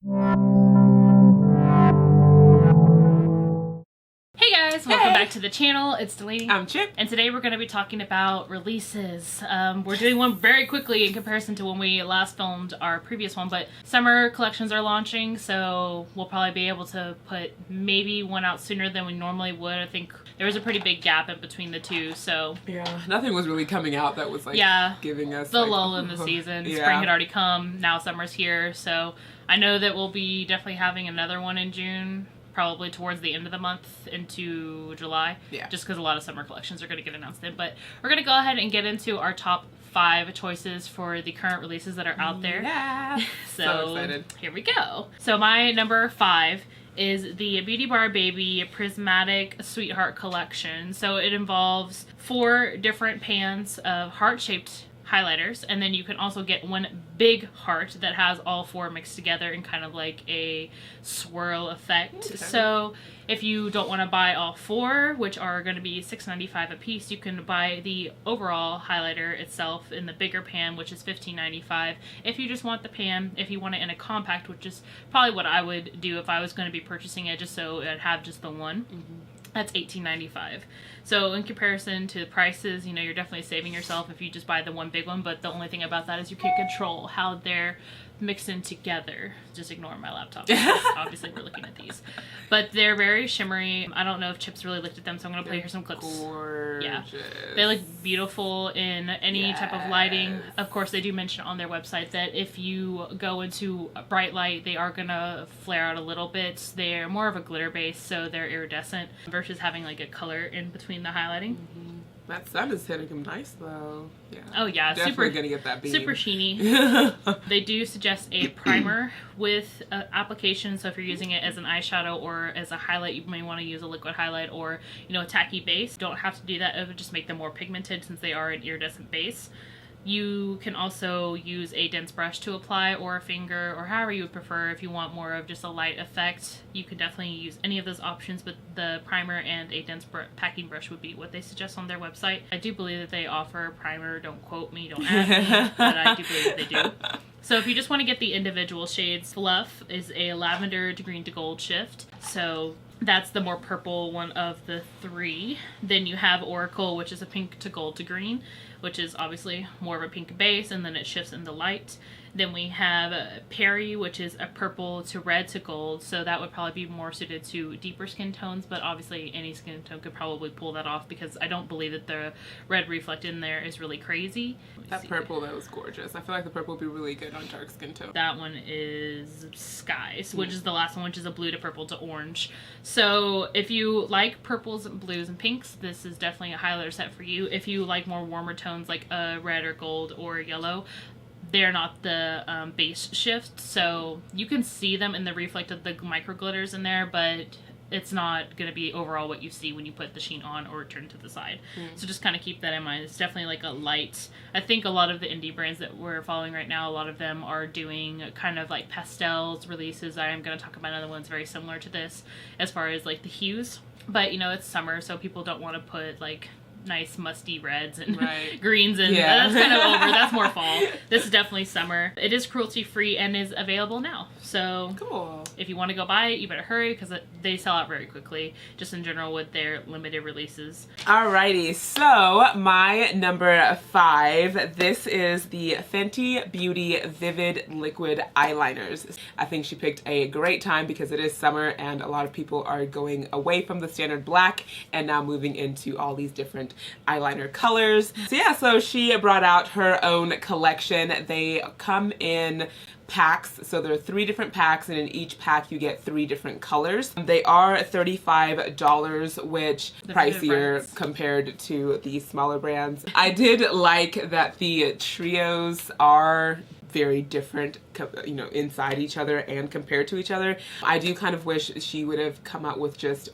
Hey guys, welcome back to the channel. It's Delaney. I'm Chip. And today we're going to be talking about releases. We're doing one very quickly in comparison to when we last filmed our previous one, but summer collections are launching, so we'll probably be able to put maybe one out sooner than we normally would. I think there was a pretty big gap in between the two, so... Yeah, nothing was really coming out that was like giving us the like, lull in the season. Yeah. Spring had already come, now summer's here, so I know that we'll be definitely having another one in June. Probably towards the end of the month into July. Yeah. Just because a lot of summer collections are going to get announced in. But we're going to go ahead and get into our top 5 choices for the current releases that are out there. Yeah. So excited. Here we go. So my number 5 is the Beauty Bar Baby Prismatic Sweetheart Collection. So it involves 4 different pans of heart-shaped highlighters, and then you can also get one big heart that has all 4 mixed together in kind of like a swirl effect. Okay. So if you don't want to buy all 4, which are going to be $6.95 a piece, you can buy the overall highlighter itself in the bigger pan, which is $15.95. If you just want the pan, if you want it in a compact, which is probably what I would do if I was going to be purchasing it, just so I'd have just the one. That's $18.95. So in comparison to the prices, you know, you're definitely saving yourself if you just buy the one big one, but the only thing about that is you can't control how they're mixed in together. Just ignore my laptop. Obviously we're looking at these. But they're very shimmery. I don't know if Chip's really looked at them, so I'm going to play here some clips. Gorgeous. Yeah. They look beautiful in any type of lighting. Of course, they do mention on their website that if you go into a bright light, they are going to flare out a little bit. They're more of a glitter base, so they're iridescent versus having like a color in between the highlighting. That sun is hitting him nice though. Yeah. Oh yeah, definitely gonna get that beam. Super sheeny. They do suggest a primer with application, so if you're using it as an eyeshadow or as a highlight, you may want to use a liquid highlight or, you know, a tacky base. Don't have to do that. It would just make them more pigmented since they are an iridescent base. You can also use a dense brush to apply, or a finger, or however you would prefer. If you want more of just a light effect, you could definitely use any of those options, but the primer and a dense packing brush would be what they suggest on their website. I do believe that they offer a primer. Don't quote me, don't ask me, but I do believe that they do. So if you just want to get the individual shades, Fluff is a lavender to green to gold shift. So that's the more purple one of the 3. Then you have Oracle, which is a pink to gold to green, which is obviously more of a pink base, and then it shifts into light. Then we have Perry, which is a purple to red to gold, so that would probably be more suited to deeper skin tones, but obviously any skin tone could probably pull that off because I don't believe that the red reflect in there is really crazy. That purple, that was gorgeous. I feel like the purple would be really good on dark skin tone. That one is Skies, which is the last one, which is a blue to purple to orange. So if you like purples and blues and pinks, this is definitely a highlighter set for you. If you like more warmer tones like red or gold or yellow, they're not the base shift, so you can see them in the reflect of the micro glitters in there, but it's not going to be overall what you see when you put the sheen on or turn to the side. So just kind of keep that in mind. It's definitely like a light. I think a lot of the indie brands that we're following right now, a lot of them are doing kind of like pastels releases. I am going to talk about another one's very similar to this as far as like the hues, but you know, it's summer, so people don't want to put like nice musty reds and greens, and that's kind of over. That's more fall. This is definitely summer. It is cruelty free and is available now, so cool. If you want to go buy it, you better hurry because they sell out very quickly, just in general with their limited releases. Alrighty, so my number 5, this is the Fenty Beauty Vivid Liquid Eyeliners. I think she picked a great time because it is summer and a lot of people are going away from the standard black and now moving into all these different eyeliner colors. So yeah, so she brought out her own collection. They come in packs, so there are 3 different packs, and in each pack you get 3 different colors. They are $35, which pricier compared to the smaller brands. I did like that the trios are very different, you know, inside each other and compared to each other. I do kind of wish she would have come out with just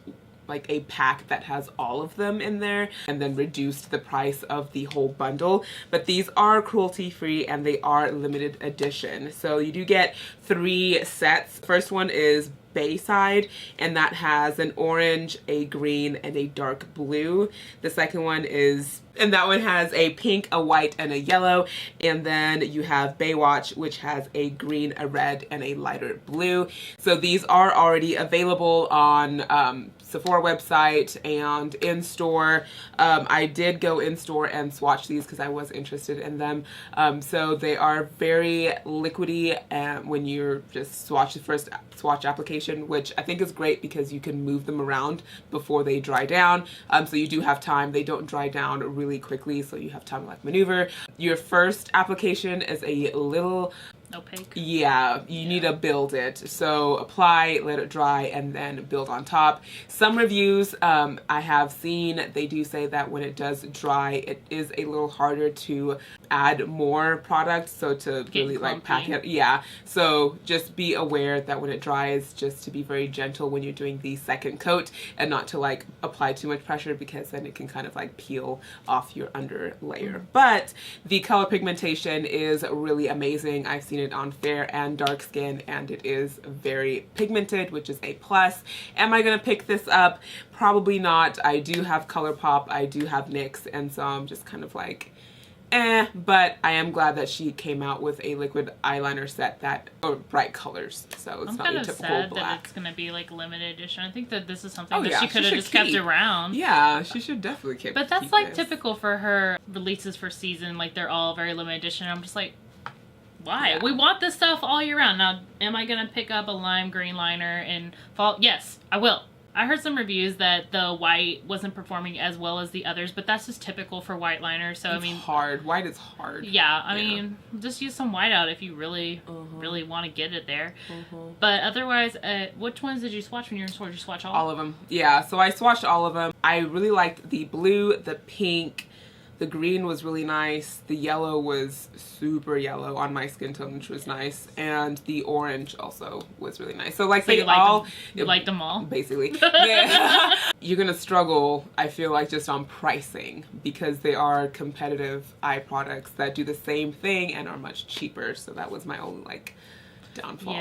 like a pack that has all of them in there and then reduced the price of the whole bundle. But these are cruelty free and they are limited edition. So you do get 3 sets. First one is Bayside, and that has an orange, a green, and a dark blue. The second one is, and that one has a pink, a white, and a yellow. And then you have Baywatch, which has a green, a red, and a lighter blue. So these are already available on Sephora website and in store. I did go in store and swatch these because I was interested in them. So they are very liquidy, and when you're just swatch the first swatch application, which I think is great because you can move them around before they dry down. So you do have time. They don't dry down really quickly, so you have time to like maneuver. Your first application is a little opaque. Yeah, you need to build it. So apply, let it dry, and then build on top. Some reviews I have seen, they do say that when it does dry, it is a little harder to add more product, so to really like pack it. Yeah, so just be aware that when it dries, just to be very gentle when you're doing the second coat and not to like apply too much pressure, because then it can kind of like peel off your under layer. But the color pigmentation is really amazing. I've seen it on fair and dark skin, and it is very pigmented, which is a plus. Am I gonna pick this up? Probably not. I do have ColourPop, I do have NYX, and so I'm just kind of like but I am glad that she came out with a liquid eyeliner set that are bright colors, so it's not your typical sad black. That it's gonna be like limited edition. I think that this is something that yeah, she could have just kept around. Yeah, she should definitely keep. But that's like this. typical for her releases for season. Like they're all very limited edition. I'm just like, why? Yeah. We want this stuff all year round. Now, am I gonna pick up a lime green liner in fall? Yes, I will. I heard some reviews that the white wasn't performing as well as the others, but that's just typical for white liners. So it's I mean, hard. White is hard. Yeah, I mean, just use some white out if you really, really want to get it there. But otherwise, which ones did you swatch when you were in store? Did you swatch all? All of them. Yeah, so I swatched all of them. I really liked the blue, the pink. The green was really nice. The yellow was super yellow on my skin tone, which was nice. And the orange also was really nice. So like, so they all... You liked them all? Basically. Yeah. You're gonna struggle, I feel like, just on pricing, because they are competitive eye products that do the same thing and are much cheaper. So that was my only, like, downfall.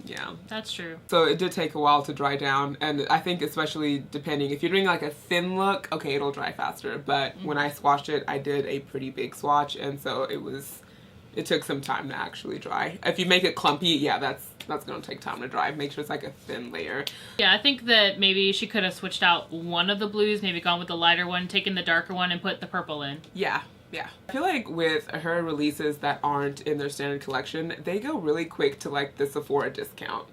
Yeah, that's true. So it did take a while to dry down, and I think especially depending if you're doing like a thin look, okay, it'll dry faster, but when I swatched it, I did a pretty big swatch, and so it took some time to actually dry. If you make it clumpy, yeah, that's gonna take time to dry. Make sure it's like a thin layer. Yeah, I think that maybe she could have switched out one of the blues, maybe gone with the lighter one, taken the darker one, and put the purple in. Yeah. I feel like with her releases that aren't in their standard collection, they go really quick to like the Sephora discount.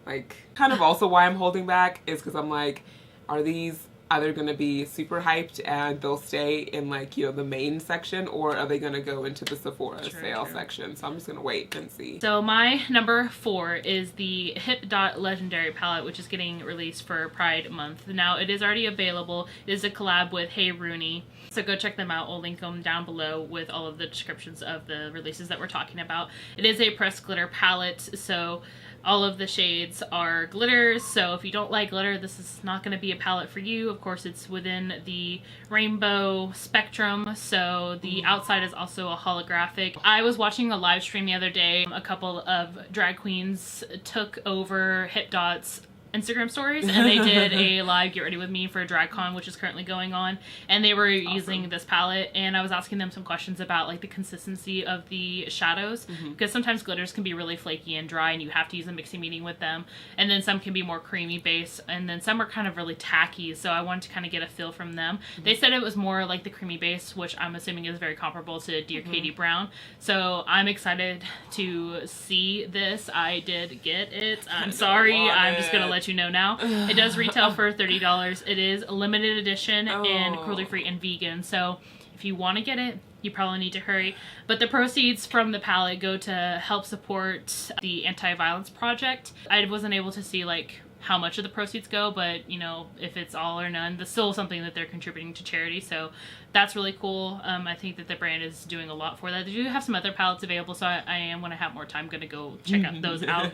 Like, kind of also why I'm holding back is because I'm like, are these either going to be super hyped and they'll stay in like, you know, the main section, or are they going to go into the Sephora sale section? So I'm just going to wait and see. So my number 4 is the HIPDOT Legendary palette, which is getting released for Pride Month. Now it is already available. It is a collab with HEYROONEY. So go check them out. I'll link them down below with all of the descriptions of the releases that we're talking about. It is a pressed glitter palette, so all of the shades are glitters. So if you don't like glitter, this is not going to be a palette for you. Of course, it's within the rainbow spectrum, so the outside is also a holographic. I was watching a live stream the other day. A couple of drag queens took over HIPDOT's Instagram stories, and they did a live Get Ready With Me for DragCon, which is currently going on, and they were using this palette, and I was asking them some questions about like the consistency of the shadows, because sometimes glitters can be really flaky and dry and you have to use a mixing medium with them, and then some can be more creamy base, and then some are kind of really tacky, so I wanted to kind of get a feel from them. They said it was more like the creamy base, which I'm assuming is very comparable to Dear Katie Brown, so I'm excited to see this. I did get it. I'm sorry, I'm just gonna let you know now. It does retail for $30. It is a limited edition and cruelty-free and vegan, so if you want to get it, you probably need to hurry. But the proceeds from the palette go to help support the Anti-Violence Project. I wasn't able to see like how much of the proceeds go, but you know, if it's all or none, that's still something that they're contributing to charity, so that's really cool. I think that the brand is doing a lot for that. They do have some other palettes available, so I am, when I have more time, gonna go check out those out.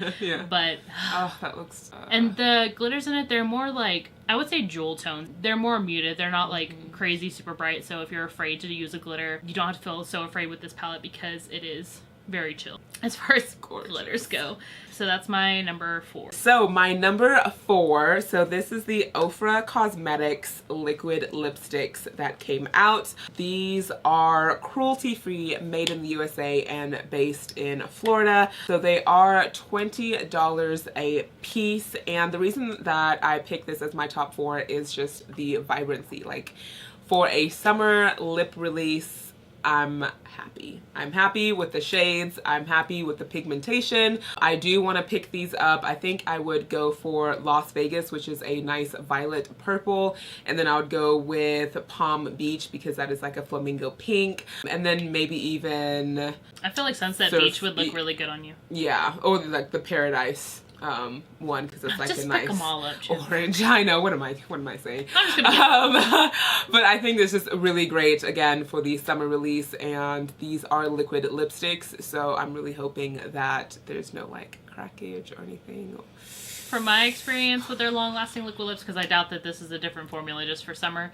But that looks and the glitters in it, they're more like, I would say jewel tone. They're more muted. They're not like crazy super bright, so if you're afraid to use a glitter, you don't have to feel so afraid with this palette because it is very chill as far as glitters go. So that's my number 4. So my number 4, so this is the Ofra Cosmetics liquid lipsticks that came out. These are cruelty-free, made in the USA and based in Florida. So they are $20 a piece, and the reason that I picked this as my top 4 is just the vibrancy. Like, for a summer lip release, I'm happy. I'm happy with the shades. I'm happy with the pigmentation. I do want to pick these up. I think I would go for Las Vegas, which is a nice violet purple. And then I would go with Palm Beach because that is like a flamingo pink. And then maybe even... I feel like Sunset Beach would look really good on you. Yeah. Or like the Paradise one, because it's like just a nice pick them all up, orange. I know, what am I saying? I'm just gonna but I think this is really great again for the summer release, and these are liquid lipsticks, so I'm really hoping that there's no like crackage or anything. From my experience with their long-lasting liquid lips, because I doubt that this is a different formula just for summer,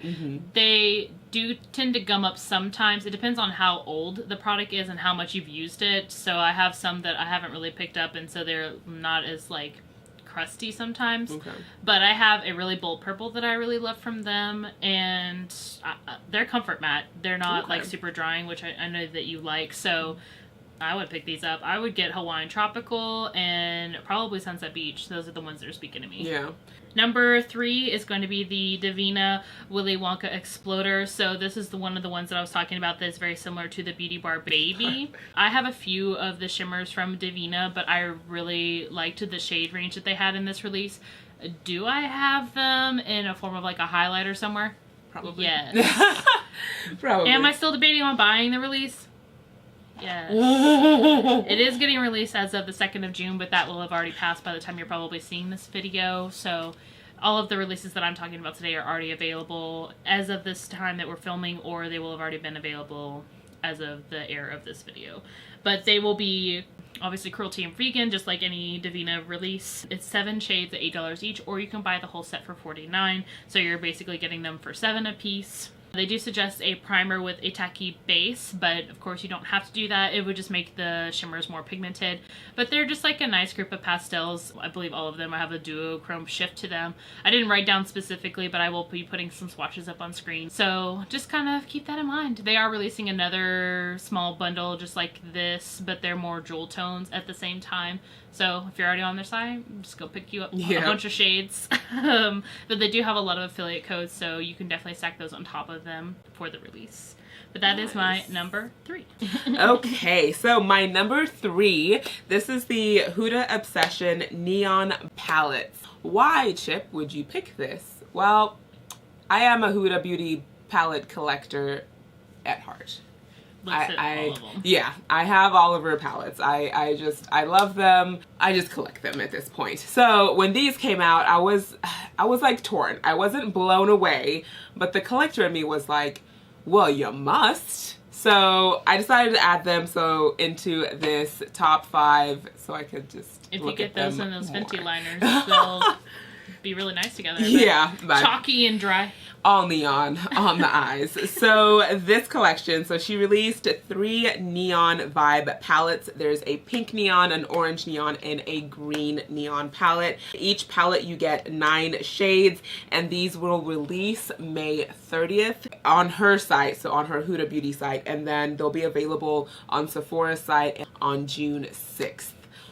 they do tend to gum up sometimes. It depends on how old the product is and how much you've used it. So I have some that I haven't really picked up, and so they're not as like crusty sometimes. Okay. But I have a really bold purple that I really love from them, and they're comfort matte. They're not like super drying, which I know that you like. So I would pick these up. I would get Hawaiian Tropical and probably Sunset Beach. Those are the ones that are speaking to me. Yeah. Number 3 is going to be the Divina Willy Wonka Exploder. So this is one of the ones that I was talking about that's very similar to the Beauty Bar Baby. I have a few of the shimmers from Divina, but I really liked the shade range that they had in this release. Do I have them in a form of like a highlighter somewhere? Probably. Yes. Probably. Am I still debating on buying the release? Yes. It is getting released as of the 2nd of June, but that will have already passed by the time you're probably seeing this video. So all of the releases that I'm talking about today are already available as of this time that we're filming, or they will have already been available as of the air of this video. But they will be obviously cruelty and vegan, just like any Divina release. It's 7 shades at $8 each, or you can buy the whole set for $49. So you're basically getting them for $7 a piece. They do suggest a primer with a tacky base, but of course you don't have to do that. It would just make the shimmers more pigmented. But they're just like a nice group of pastels. I believe all of them have a duochrome shift to them. I didn't write down specifically, but I will be putting some swatches up on screen. So just kind of keep that in mind. They are releasing another small bundle just like this, but they're more jewel tones at the same time. So if you're already on their site, just go pick you up a bunch of shades. But they do have a lot of affiliate codes, so you can definitely stack those on top of them for the release. But that is my number 3. Okay, so my number 3, this is the Huda Obsession Neon Palettes. Why, Chip, would you pick this? Well, I am a Huda Beauty palette collector at heart. All of them. Yeah, I have all of her palettes. I love them. I just collect them at this point. So when these came out, I was like torn. I wasn't blown away, but the collector in me was like, well, you must. So I decided to add them into this top 5 so I could just if look you at get those them in those more. Fenty liners, they'll be really nice together. Yeah, but chalky and dry. All neon on the eyes. So this collection, so she released 3 neon vibe palettes. There's a pink neon, an orange neon, and a green neon palette. Each palette you get 9 shades, and these will release May 30th on her site, so on her Huda Beauty site, and then they'll be available on Sephora's site on June 6th.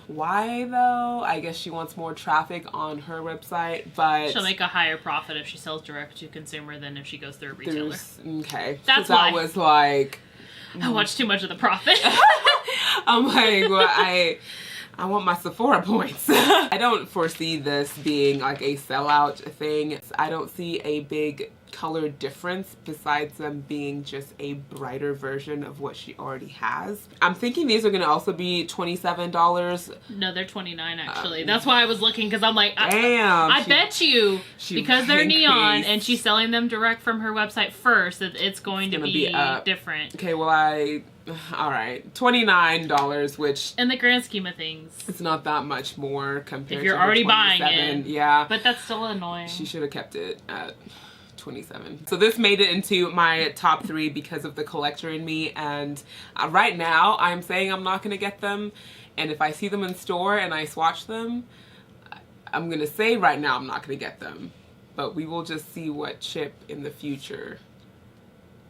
Why though? I guess she wants more traffic on her website, but she'll make a higher profit if she sells direct to consumer than if she goes through a retailer. Okay, that's why I was like, I watched too much of the profit. I'm like, well, I want my Sephora points. I don't foresee this being like a sellout thing. I don't see a big color difference besides them being just a brighter version of what she already has. I'm thinking these are going to also be $27. No, they're $29 actually. That's why I was looking, because I'm like, damn, I bet you because they're neon and she's selling them direct from her website first, that it's going to be different. Okay, well all right, $29, which in the grand scheme of things, it's not that much more compared to if you're already buying it. Yeah, but that's still annoying. She should have kept it at $27. So this made it into my top 3 because of the collector in me, and right now I'm saying I'm not gonna get them, and if I see them in store and I swatch them, I'm gonna say right now I'm not gonna get them, but we will just see what Chip in the future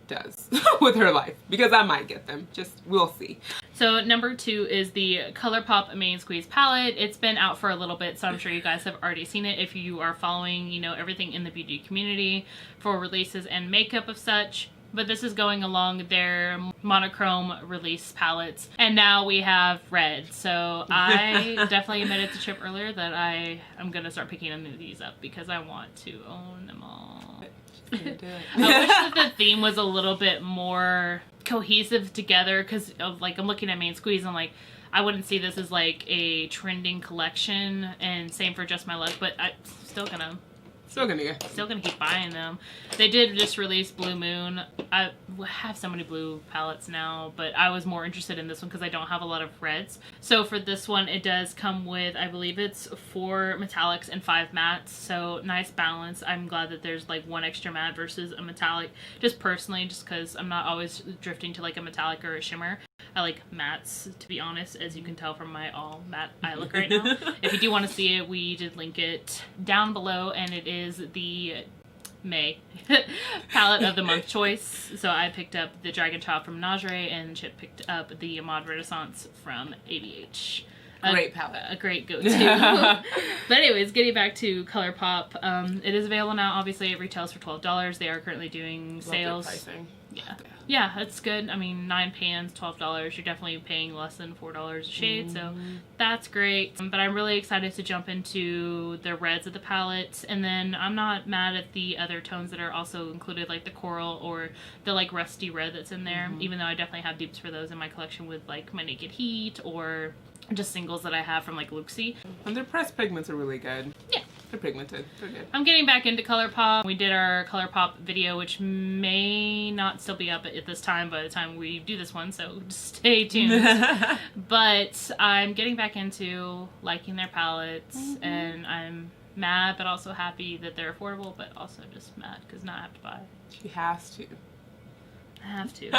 does with her life, because I might get them. Just we'll see. So number 2 is the ColourPop Main Squeeze palette. It's been out for a little bit, so I'm sure you guys have already seen it if you are following, you know, everything in the beauty community for releases and makeup of such. But this is going along their monochrome release palettes, and now we have red. So I definitely admitted to Chip earlier that I'm gonna start picking these up because I want to own them all. I wish that the theme was a little bit more cohesive together, because like I'm looking at Main Squeeze and I'm like, I wouldn't see this as like a trending collection, and same for Just My Luck, but I'm still gonna keep buying them. They did just release Blue Moon. I have so many blue palettes now, but I was more interested in this one because I don't have a lot of reds. So for this one, it does come with, I believe it's 4 metallics and 5 mattes. So nice balance. I'm glad that there's like 1 extra matte versus a metallic. Just personally, just because I'm not always drifting to like a metallic or a shimmer. I like mattes, to be honest, as you can tell from my all matte eye look right now. If you do want to see it, we did link it down below, and it is the May palette of the month choice. So I picked up the Dragon Child from Lingerie, and Chip picked up the Mod Renaissance from ABH. Great palette. A great go-to. But anyways, getting back to ColourPop, it is available now. Obviously, it retails for $12. They are currently doing sales. Love their pricing. Yeah, that's good. I mean, 9 pans, $12. You're definitely paying less than $4 a shade, so that's great. But I'm really excited to jump into the reds of the palette, and then I'm not mad at the other tones that are also included, like the coral or the like rusty red that's in there, even though I definitely have dupes for those in my collection with like my Naked Heat or just singles that I have from like Luxie. And their pressed pigments are really good. Yeah. They're pigmented. They're good. I'm getting back into ColourPop. We did our ColourPop video, which may not still be up at this time by the time we do this one, so just stay tuned. But I'm getting back into liking their palettes, and I'm mad but also happy that they're affordable, but also just mad because now I have to buy. She has to. I have to.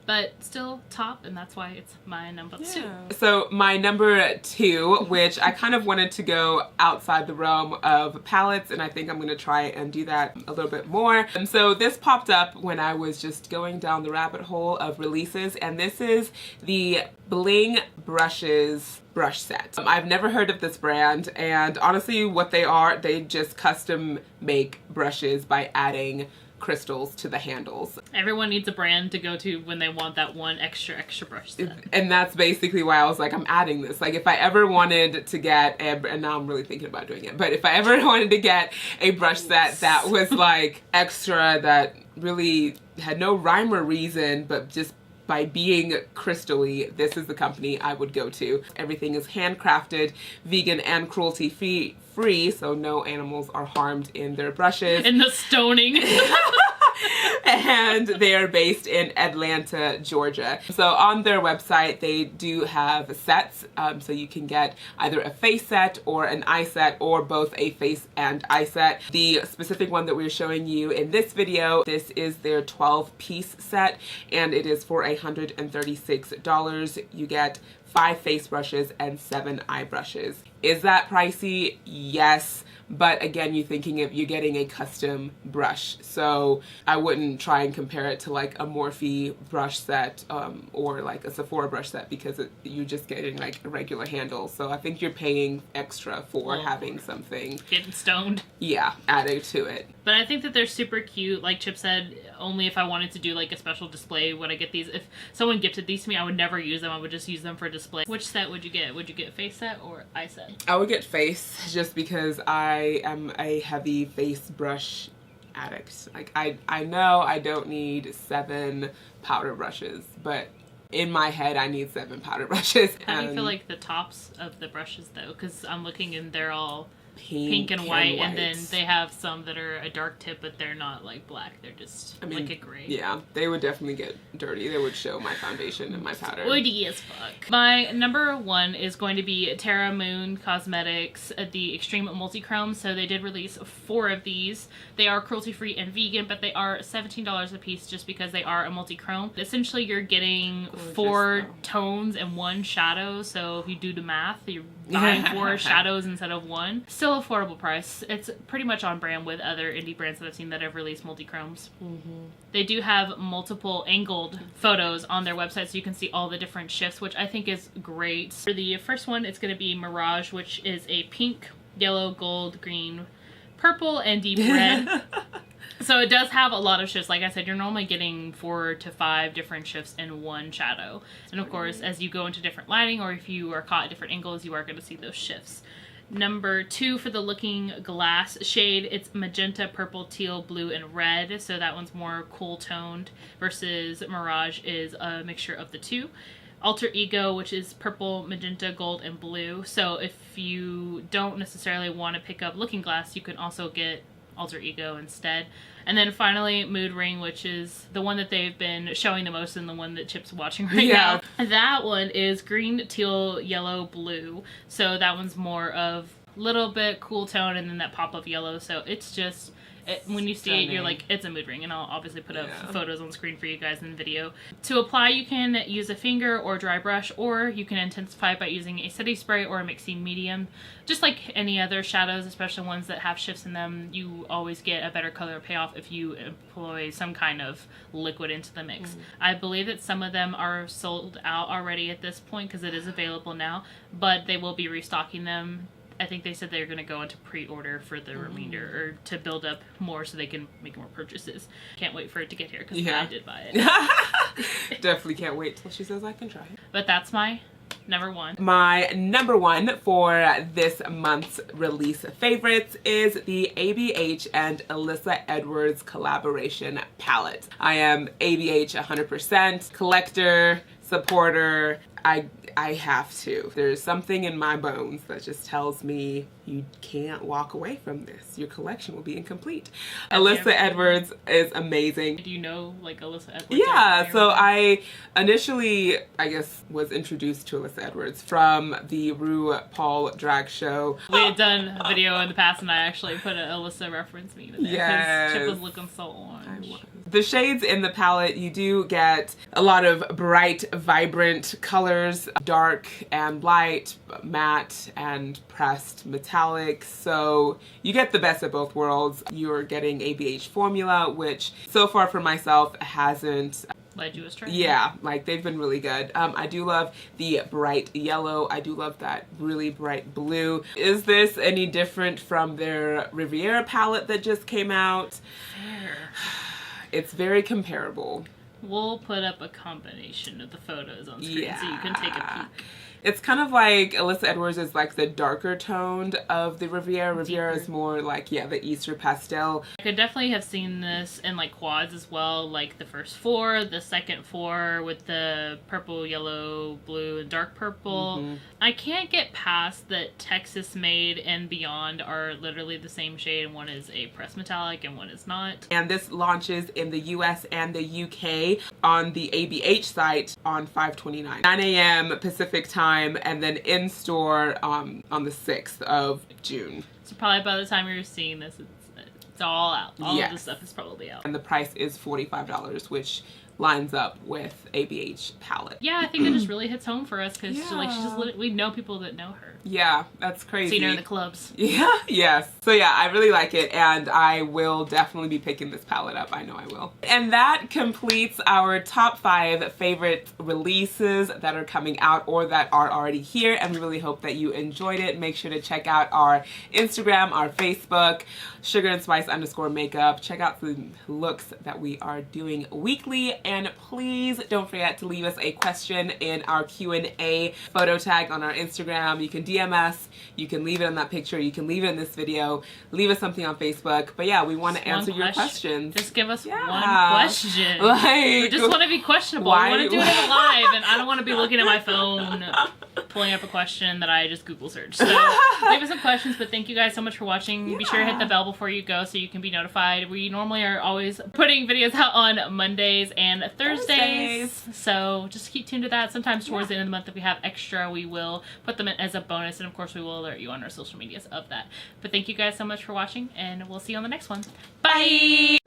But still top, and that's why it's my number 2. So my number 2, which I kind of wanted to go outside the realm of palettes, and I think I'm going to try and do that a little bit more. And so this popped up when I was just going down the rabbit hole of releases, and this is the Bling Brushes brush set. I've never heard of this brand, and honestly what they are, they just custom make brushes by adding crystals to the handles. Everyone needs a brand to go to when they want that one extra brush set. And that's basically why I was like, I'm adding this. Like if I ever wanted to get, and now I'm really thinking about doing it, but if I ever wanted to get a brush set that was like extra, that really had no rhyme or reason, but just by being crystally, this is the company I would go to. Everything is handcrafted, vegan, and cruelty-free, so no animals are harmed in their brushes. And the stoning. And they are based in Atlanta, Georgia. So on their website, they do have sets, so you can get either a face set or an eye set, or both a face and eye set. The specific one that we're showing you in this video, this is their 12-piece set, and it is for $136. You get 5 face brushes and 7 eye brushes. Is that pricey? Yes. But again, you're getting a custom brush. So I wouldn't try and compare it to like a Morphe brush set or like a Sephora brush set, because you're just getting like a regular handle. So I think you're paying extra for having something. Getting stoned. Yeah, added to it. But I think that they're super cute. Like Chip said, only if I wanted to do like a special display would I get these. If someone gifted these to me, I would never use them. I would just use them for display. Which set would you get? Would you get face set or eye set? I would get face, just because I am a heavy face brush addict. Like I know I don't need 7 powder brushes, but in my head I need 7 powder brushes. How do you feel like the tops of the brushes though? Because I'm looking and they're all pink and white, and then they have some that are a dark tip, but they're not like black. They're just like a gray. Yeah, they would definitely get dirty. They would show my foundation and my powder. Oily as fuck. My number one is going to be Terra Moon Cosmetics, the Extreme Multichrome. So they did release 4 of these. They are cruelty-free and vegan, but they are $17 a piece just because they are a multichrome. Essentially, you're getting 4 tones and 1 shadow. So if you do the math, you're buying 4 shadows instead of 1. Still affordable price. It's pretty much on brand with other indie brands that I've seen that have released multichromes. They do have multiple angled photos on their website, so you can see all the different shifts, which I think is great. For the first one, it's going to be Mirage, which is a pink, yellow, gold, green, purple, and deep red. So it does have a lot of shifts. Like I said, you're normally getting 4 to 5 different shifts in 1 shadow. And of course, as you go into different lighting, or if you are caught at different angles, you are going to see those shifts. Number 2 for the Looking Glass shade, it's magenta, purple, teal, blue, and red. So that one's more cool toned versus Mirage is a mixture of the 2. Alter Ego, which is purple, magenta, gold, and blue. So if you don't necessarily want to pick up Looking Glass, you can also get Alter Ego instead. And then finally, Mood Ring, which is the one that they've been showing the most and the one that Chip's watching right now. That one is green, teal, yellow, blue. So that one's more of a little bit cool tone and then that pop of yellow. So it's just... when you see it, you're like, it's a mood ring. And I'll obviously put up photos on screen for you guys in the video. To apply, you can use a finger or dry brush, or you can intensify by using a setting spray or a mixing medium. Just like any other shadows, especially ones that have shifts in them, you always get a better color payoff if you employ some kind of liquid into the mix. I believe that some of them are sold out already at this point because it is available now, but they will be restocking them. I think they said they're going to go into pre-order for the remainder, or to build up more so they can make more purchases. Can't wait for it to get here because I did buy it. Definitely can't wait till she says I can try it. But that's my number 1. My number 1 for this month's release favorites is the ABH and Alyssa Edwards collaboration palette. I am ABH 100%, collector, supporter. I have to. There's something in my bones that just tells me you can't walk away from this. Your collection will be incomplete. Alyssa Edwards is amazing. Do you know, like, Alyssa Edwards? Yeah, so I initially, I guess, was introduced to Alyssa Edwards from the RuPaul drag show. We had done a video in the past, and I actually put an Alyssa reference meme in there. Yes. Chip was looking so orange. The shades in the palette, you do get a lot of bright, vibrant colors, dark and light, matte and pressed metallic. So you get the best of both worlds. You're getting ABH formula, which so far for myself hasn't led you astray. Yeah, like they've been really good. I do love the bright yellow. I do love that really bright blue. Is this any different from their Riviera palette that just came out? Fair. It's very comparable. We'll put up a combination of the photos on screen so you can take a peek. It's kind of like Alyssa Edwards is like the darker toned of the Riviera. Riviera is more like, the Easter pastel. I could definitely have seen this in like quads as well, like the first 4, the second 4 with the purple, yellow, blue, and dark purple. I can't get past that Texas Made and Beyond are literally the same shade, and one is a pressed metallic and one is not. And this launches in the US and the UK on the ABH site on 5/29, 9 a.m. Pacific time. And then in store on the 6th of June. So probably by the time you're seeing this, it's all out. All of the stuff is probably out. And the price is $45, which lines up with ABH palette. Yeah, I think it just really hits home for us because we know people that know her. Yeah, that's crazy. Seen her in the clubs. Yeah, yes. So yeah, I really like it, and I will definitely be picking this palette up. I know I will. And that completes our top 5 favorite releases that are coming out or that are already here, and we really hope that you enjoyed it. Make sure to check out our Instagram, our Facebook, sugarandspice_makeup. Check out the looks that we are doing weekly, and please don't forget to leave us a question in our Q&A photo tag on our Instagram. You can DM us, you can leave it on that picture, you can leave it in this video, leave us something on Facebook. But yeah, we want to answer your questions. Just give us one question. We just want to be questionable. Why? We want to do it live, and I don't want to be looking at my phone pulling up a question that I just Google searched. So leave us some questions, but thank you guys so much for watching. Be sure to hit the bell before you go so you can be notified. We normally are always putting videos out on Mondays and Thursdays. So just keep tuned to that. Sometimes towards the end of the month, if we have extra, we will put them in as a bonus. And of course, we will alert you on our social medias of that. But thank you guys so much for watching, and we'll see you on the next one. Bye!